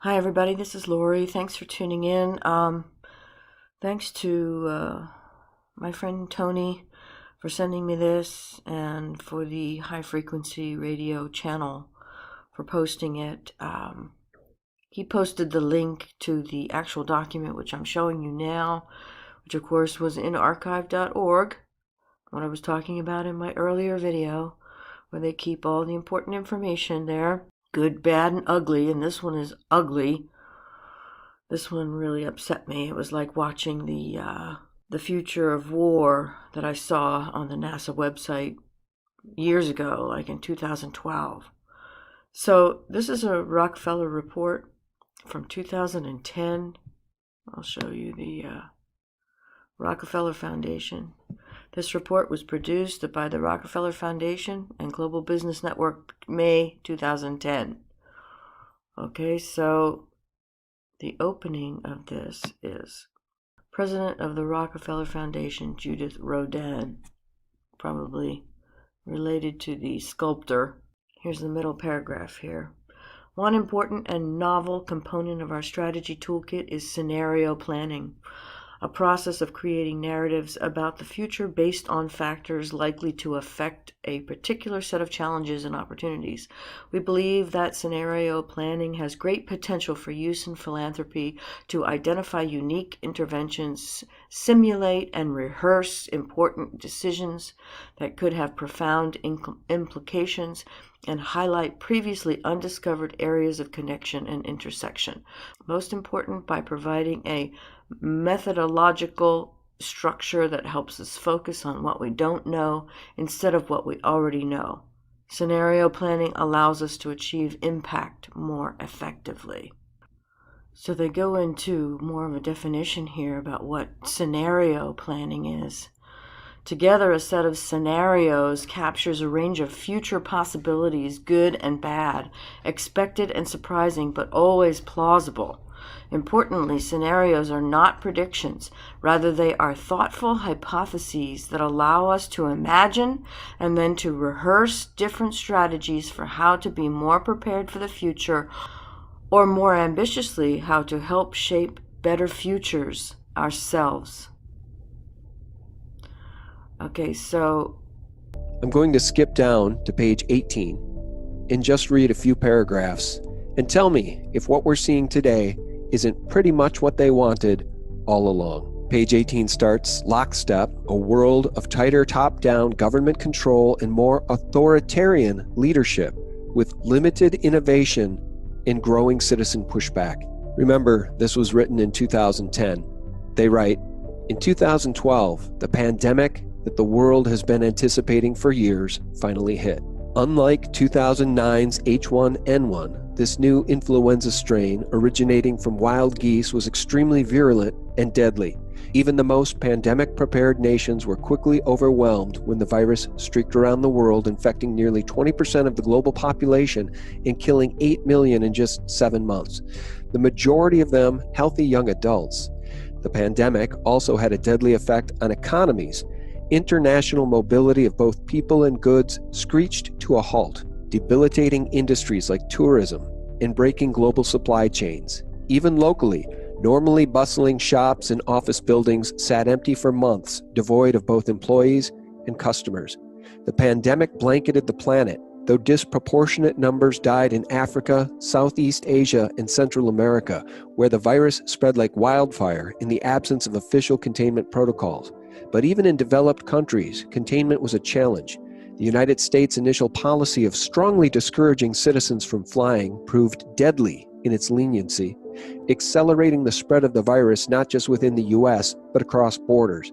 Hi, everybody. This is Lori. Thanks for tuning in. Thanks to my friend Tony for sending me this, and for the High Frequency Radio channel for posting it. He posted the link to the actual document, which I'm showing you now, which of course was in archive.org, what I was talking about in my earlier video, where they keep all the important information there. Good, bad, and ugly, and this one is ugly. This one really upset me. It was like watching the future of war that I saw on the NASA website years ago, like in 2012. So this is a Rockefeller report from 2010. I'll show you the Rockefeller Foundation. This report was produced by the Rockefeller Foundation and Global Business Network, May 2010. Okay, so the opening of this is President of the Rockefeller Foundation, Judith Rodin, probably related to the sculptor. Here's the middle paragraph here. One important and novel component of our strategy toolkit is scenario planning, a process of creating narratives about the future based on factors likely to affect a particular set of challenges and opportunities. We believe that scenario planning has great potential for use in philanthropy to identify unique interventions, simulate and rehearse important decisions that could have profound implications, and highlight previously undiscovered areas of connection and intersection. Most important, by providing a methodological structure that helps us focus on what we don't know instead of what we already know. Scenario planning allows us to achieve impact more effectively. So they go into more of a definition here about what scenario planning is. Together, a set of scenarios captures a range of future possibilities, good and bad, expected and surprising, but always plausible. Importantly, scenarios are not predictions. Rather, they are thoughtful hypotheses that allow us to imagine and then to rehearse different strategies for how to be more prepared for the future, or more ambitiously, how to help shape better futures ourselves. Okay, so I'm going to skip down to page 18 and just read a few paragraphs and tell me if what we're seeing today isn't pretty much what they wanted all along. Page 18 starts, lockstep, a world of tighter top-down government control and more authoritarian leadership with limited innovation and growing citizen pushback. Remember, this was written in 2010. They write, in 2012, the pandemic that the world has been anticipating for years finally hit. Unlike 2009's H1N1, this new influenza strain originating from wild geese was extremely virulent and deadly. Even the most pandemic-prepared nations were quickly overwhelmed when the virus streaked around the world, infecting nearly 20% of the global population and killing 8 million in just 7 months. The majority of them healthy young adults. The pandemic also had a deadly effect on economies. International mobility of both people and goods screeched to a halt, debilitating industries like tourism and breaking global supply chains. Even locally, normally bustling shops and office buildings sat empty for months, devoid of both employees and customers. The pandemic blanketed the planet, though disproportionate numbers died in Africa, Southeast Asia, and Central America, where the virus spread like wildfire in the absence of official containment protocols. But even in developed countries, containment was a challenge. The United States' initial policy of strongly discouraging citizens from flying proved deadly in its leniency, accelerating the spread of the virus not just within the U.S., but across borders.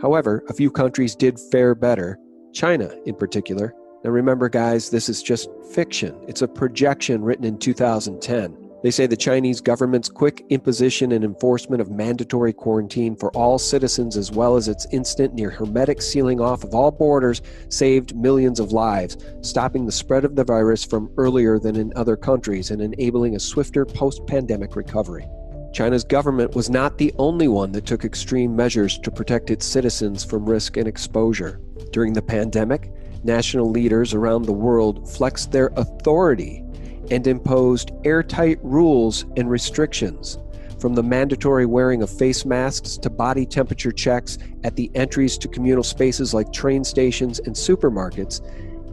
However, a few countries did fare better, China in particular. Now remember, guys, this is just fiction. It's a projection written in 2010. They say the Chinese government's quick imposition and enforcement of mandatory quarantine for all citizens, as well as its instant near hermetic sealing off of all borders, saved millions of lives, stopping the spread of the virus from earlier than in other countries and enabling a swifter post-pandemic recovery. China's government was not the only one that took extreme measures to protect its citizens from risk and exposure. During the pandemic, national leaders around the world flexed their authority and imposed airtight rules and restrictions, from the mandatory wearing of face masks to body temperature checks at the entries to communal spaces like train stations and supermarkets.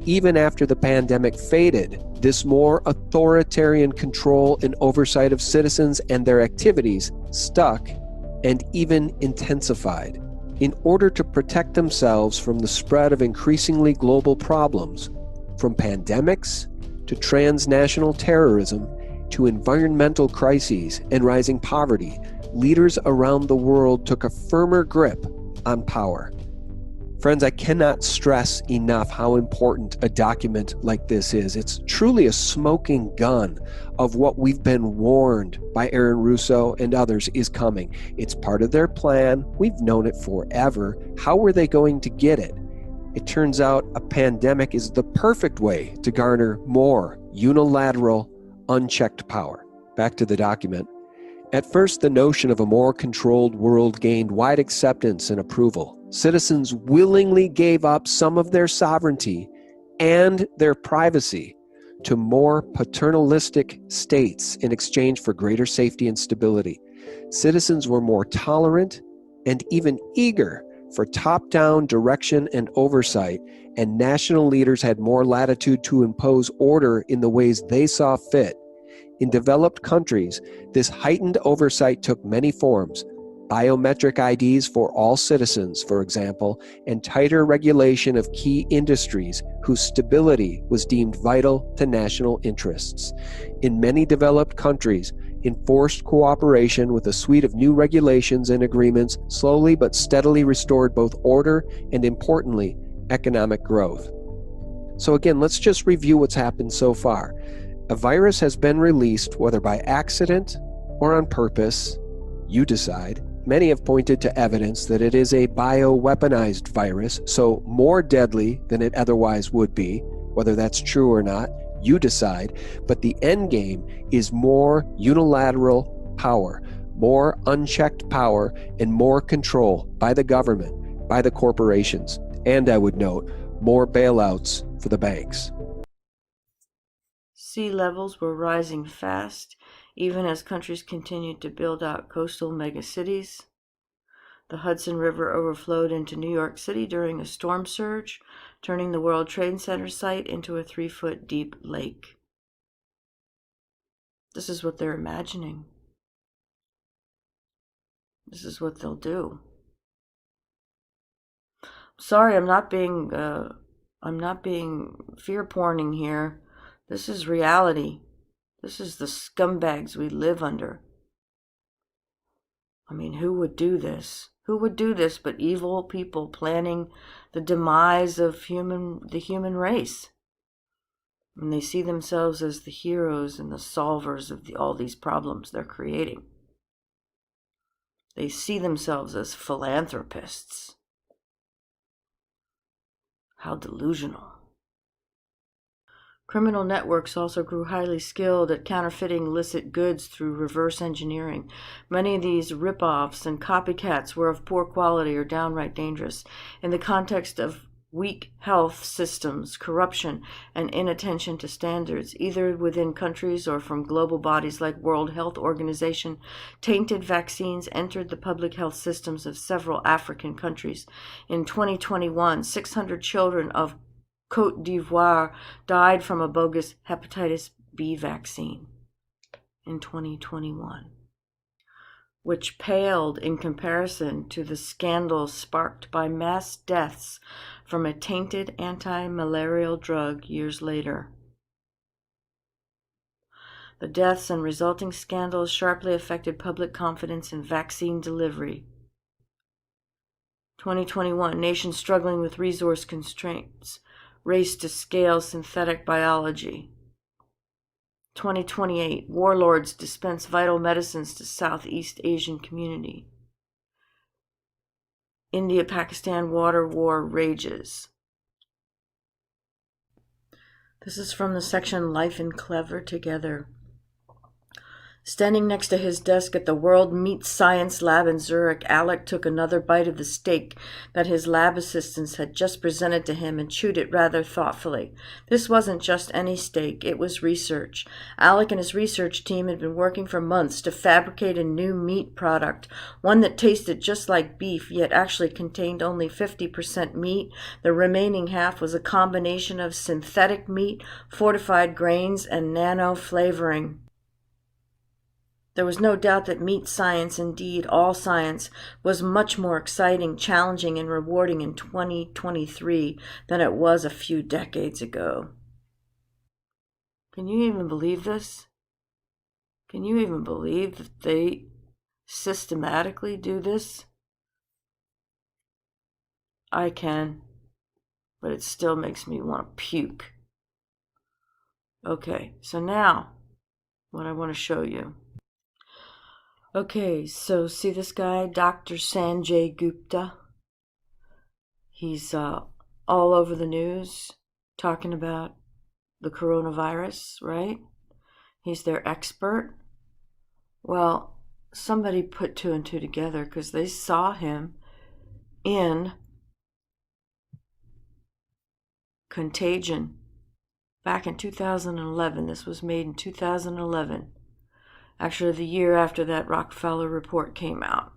Even after the pandemic faded, this more authoritarian control and oversight of citizens and their activities stuck and even intensified. In order to protect themselves from the spread of increasingly global problems, from pandemics to transnational terrorism to environmental crises and rising poverty, leaders around the world took a firmer grip on power. Friends, I cannot stress enough how important a document like this is. It's truly a smoking gun of what we've been warned by Aaron Russo and others is coming. It's part of their plan. We've known it forever. How were they going to get it? It turns out a pandemic is the perfect way to garner more unilateral, unchecked power. Back to the document. At first, the notion of a more controlled world gained wide acceptance and approval. Citizens willingly gave up some of their sovereignty and their privacy to more paternalistic states in exchange for greater safety and stability. Citizens were more tolerant and even eager for top-down direction and oversight, and national leaders had more latitude to impose order in the ways they saw fit. In developed countries, this heightened oversight took many forms: biometric IDs for all citizens, for example, and tighter regulation of key industries whose stability was deemed vital to national interests. In many developed countries, enforced cooperation with a suite of new regulations and agreements slowly but steadily restored both order and, importantly, economic growth. So again, let's just review what's happened so far. A virus has been released, whether by accident or on purpose. You decide. Many have pointed to evidence that it is a bioweaponized virus, so more deadly than it otherwise would be. Whether that's true or not, you decide. But the end game is more unilateral power, more unchecked power, and more control by the government, by the corporations, and I would note, more bailouts for the banks. Sea levels were rising fast, even as countries continued to build out coastal megacities. The Hudson River overflowed into New York City during a storm surge, turning the World Trade Center site into a 3-foot deep lake. This is what they're imagining. This is what they'll do. Sorry, I'm not being fear porning here. This is reality. This is the scumbags we live under. I mean, who would do this? Who would do this but evil people planning the demise of the human race? And they see themselves as the heroes and the solvers of all these problems they're creating. They see themselves as philanthropists. How delusional. Criminal networks also grew highly skilled at counterfeiting illicit goods through reverse engineering. Many of these rip-offs and copycats were of poor quality or downright dangerous. In the context of weak health systems, corruption, and inattention to standards, either within countries or from global bodies like World Health Organization, tainted vaccines entered the public health systems of several African countries. In 2021, 600 children of Côte d'Ivoire died from a bogus hepatitis B vaccine in 2021, which paled in comparison to the scandal sparked by mass deaths from a tainted anti-malarial drug years later. The deaths and resulting scandals sharply affected public confidence in vaccine delivery. 2021, nations struggling with resource constraints race to scale synthetic biology. 2028, warlords dispense vital medicines to Southeast Asian community. India-Pakistan water war rages. This is from the section Life and Clever Together. Standing next to his desk at the World Meat Science Lab in Zurich, Alec took another bite of the steak that his lab assistants had just presented to him and chewed it rather thoughtfully. This wasn't just any steak, it was research. Alec and his research team had been working for months to fabricate a new meat product, one that tasted just like beef, yet actually contained only 50% meat. The remaining half was a combination of synthetic meat, fortified grains, and nano flavoring. There was no doubt that meat science, indeed all science, was much more exciting, challenging, and rewarding in 2023 than it was a few decades ago. Can you even believe this? Can you even believe that they systematically do this? I can, but it still makes me want to puke. Okay, so now, what I want to show you. Okay, so see this guy, Dr. Sanjay Gupta? He's all over the news talking about the coronavirus, right? He's their expert. Well, somebody put two and two together because they saw him in Contagion back in 2011. This was made in 2011. Actually, the year after that Rockefeller report came out.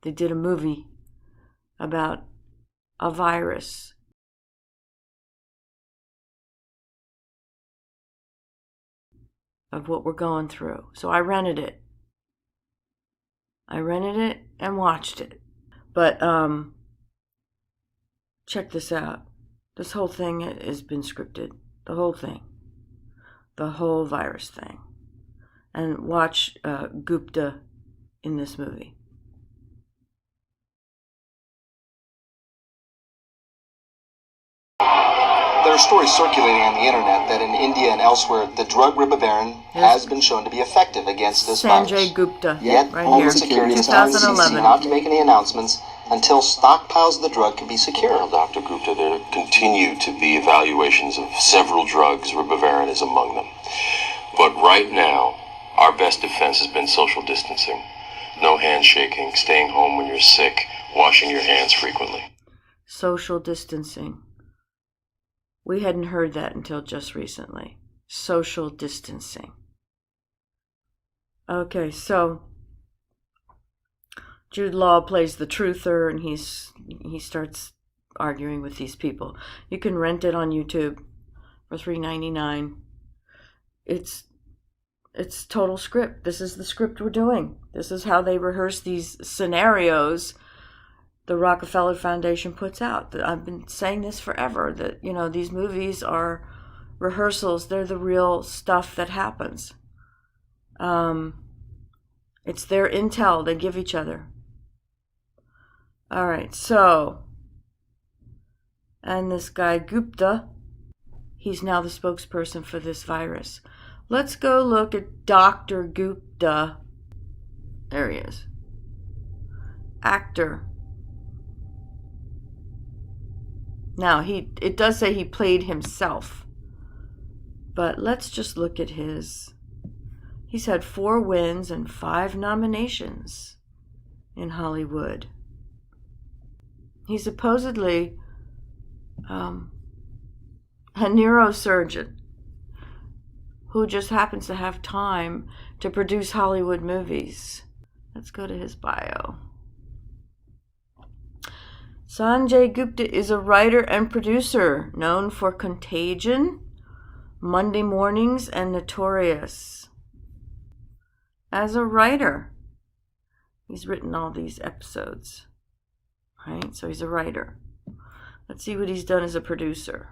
They did a movie about a virus. Of what we're going through. So I rented it. And watched it. But check this out. This whole thing has been scripted. The whole thing. The whole virus thing. And watch Gupta in this movie. There are stories circulating on the internet that in India and elsewhere, the drug ribavirin has been shown to be effective against this virus. Sanjay Gupta, Yet, right Homeland here, Security is 2011. not to make any announcements until stockpiles of the drug can be secured. Dr. Gupta, there continue to be evaluations of several drugs. Ribavirin is among them. But right now, our best defense has been social distancing. No handshaking, staying home when you're sick, washing your hands frequently. Social distancing. We hadn't heard that until just recently. Social distancing. Okay, so Jude Law plays the truther, and he starts arguing with these people. You can rent it on YouTube for $3.99. It's total script. This is the script we're doing. This is how they rehearse these scenarios the Rockefeller Foundation puts out. I've been saying this forever, that, you know, these movies are rehearsals. They're the real stuff that happens. It's their intel they give each other. All right, so, and this guy Gupta, he's now the spokesperson for this virus. Let's go look at Dr. Gupta. There he is. Actor. Now, it does say he played himself. But let's just look at his. He's had 4 wins and 5 nominations in Hollywood. He's supposedly a neurosurgeon who just happens to have time to produce Hollywood movies. Let's go to his bio. Sanjay Gupta is a writer and producer known for Contagion, Monday Mornings, and Notorious. As a writer, he's written all these episodes, right? So he's a writer. Let's see what he's done as a producer.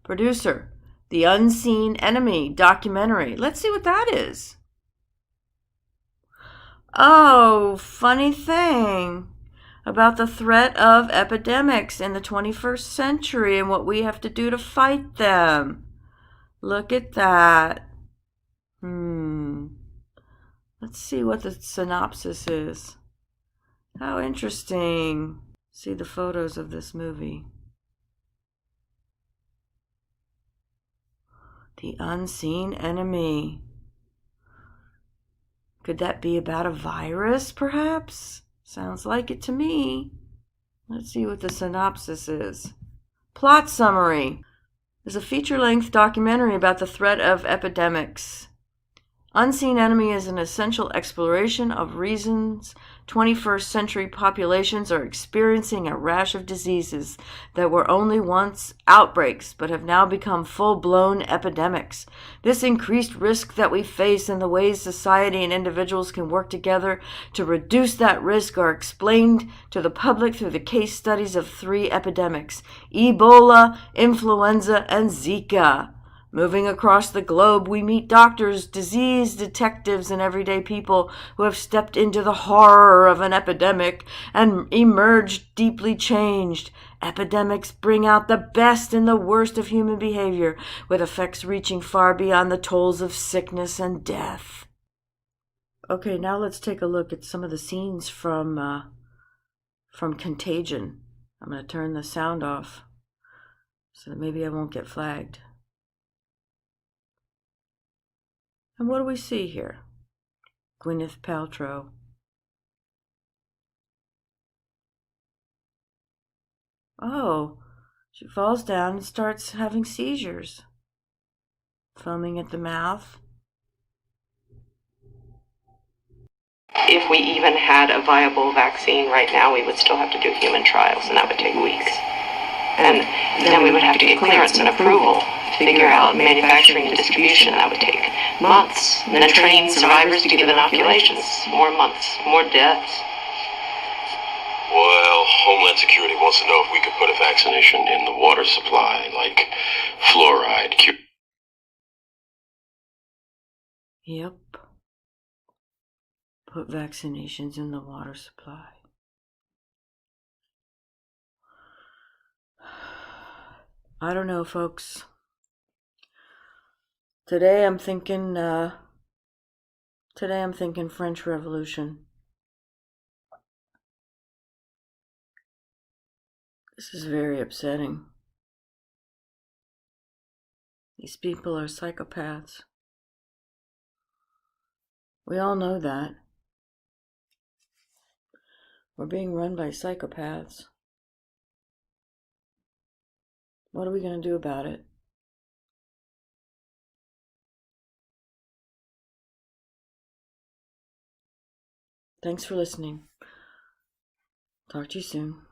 Producer, The Unseen Enemy documentary. Let's see what that is. Oh, funny thing about the threat of epidemics in the 21st century and what we have to do to fight them. Look at that. Let's see what the synopsis is. How interesting. See the photos of this movie. The unseen enemy. Could that be about a virus, perhaps? Sounds like it to me. Let's see what the synopsis is. Plot summary. There's a feature-length documentary about the threat of epidemics. Unseen Enemy is an essential exploration of reasons 21st century populations are experiencing a rash of diseases that were only once outbreaks but have now become full-blown epidemics. This increased risk that we face and the ways society and individuals can work together to reduce that risk are explained to the public through the case studies of 3 epidemics: Ebola, influenza, and Zika. Moving across the globe, we meet doctors, disease detectives, and everyday people who have stepped into the horror of an epidemic and emerged deeply changed. Epidemics bring out the best and the worst of human behavior, with effects reaching far beyond the tolls of sickness and death. Okay, now let's take a look at some of the scenes from Contagion. I'm going to turn the sound off so that maybe I won't get flagged. And what do we see here? Gwyneth Paltrow. Oh, she falls down and starts having seizures. Foaming at the mouth. If we even had a viable vaccine right now, we would still have to do human trials, and that would take weeks. And then we would have to get clearance and approval, figure out manufacturing and distribution, and that would take months. And then train survivors to give inoculations. More months, more deaths. Well, Homeland Security wants to know if we could put a vaccination in the water supply, like fluoride. Yep. Put vaccinations in the water supply. I don't know, folks. Today I'm thinking French Revolution. This is very upsetting. These people are psychopaths. We all know that. We're being run by psychopaths. What are we going to do about it? Thanks for listening. Talk to you soon.